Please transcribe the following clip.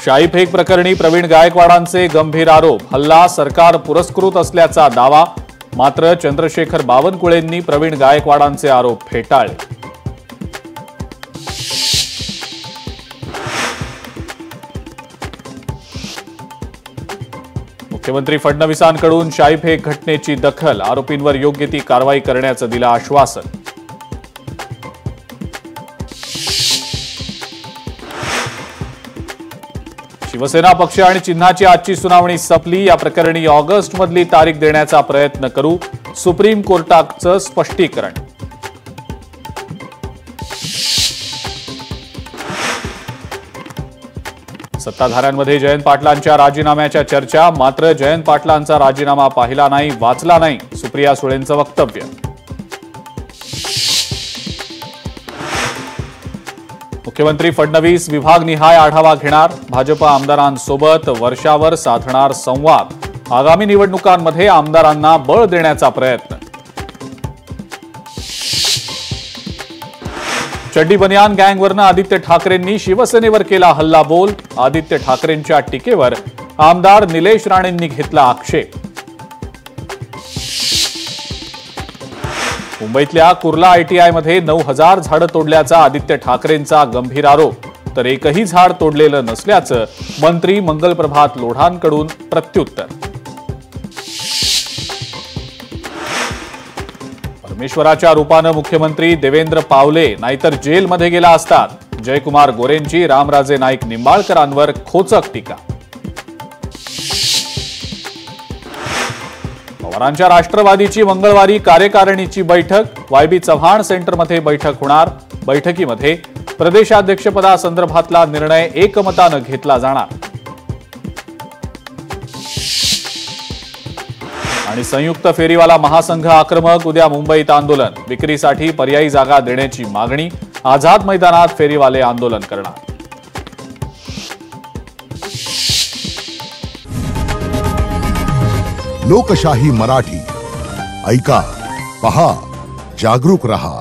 शाईफेक प्रकरणी प्रवीण गायकवाडांचे गंभीर आरोप। हल्ला सरकार पुरस्कृत असल्याचा दावा। मात्र चंद्रशेखर बावनकुळेंनी प्रवीण गायकवाडांचे आरोप फेटाळले। मुख्यमंत्री फडणवीसांकडून शाईफेक घटनेची दखल। आरोपींवर योग्य ती कारवाई करण्याचं दिलं आश्वासन। शिवसेना पक्ष आणि चिन्हाची आजची सुनावणी संपली। या प्रकरणी ऑगस्टमधली तारीख देण्याचा प्रयत्न करू, सुप्रीम कोर्टाचं स्पष्टीकरण। सत्ताधाऱ्यांमध्ये जयंत पाटलांच्या राजीनाम्याच्या चर्चा। मात्र जयंत पाटलांचा राजीनामा पाहिला नाही, वाचला नाही, सुप्रिया सुळेंचं वक्तव्य। मुख्यमंत्री फडणवीस विभागनिहाय आढावा घेणार। भाजप आमदारांसोबत वर्षावर साधणार संवाद। आगामी निवडणुकांमध्ये आमदारांना बळ देण्याचा प्रयत्न। चड्डी बनियान गँगवरनं आदित्य ठाकरेंनी शिवसेनेवर केला हल्लाबोल। आदित्य ठाकरेंच्या टीकेवर आमदार निलेश राणेंनी घेतला आक्षेप। मुंबईतल्या कुर्ला आयटीआयमध्ये 9,000 झाडं तोडल्याचा आदित्य ठाकरेंचा गंभीर आरोप। तर एकही झाड तोडलेलं नसल्याचं मंत्री मंगलप्रभात लोढांकडून प्रत्युत्तर। परमेश्वराच्या रूपानं मुख्यमंत्री देवेंद्र पावले नाहीतर जेलमध्ये गेला असतात। जयकुमार गोरेंची रामराजे नाईक निंबाळकरांवर खोचक टीका। पवारांच्या राष्ट्रवादीची मंगळवारी कार्यकारिणीची बैठक। वायबी चव्हाण सेंटरमध्ये बैठक होणार। बैठकीमध्ये प्रदेशाध्यक्षपदासंदर्भातला निर्णय एकमतानं घेतला जाणार। आणि संयुक्त फेरीवाला महासंघ आक्रमक। उद्या मुंबईत आंदोलन। विक्रीसाठी पर्यायी जागा देण्याची मागणी। आझाद मैदानात फेरीवाले आंदोलन करणार। लोकशाही मराठी ऐका, पहा, जागरूक रहा।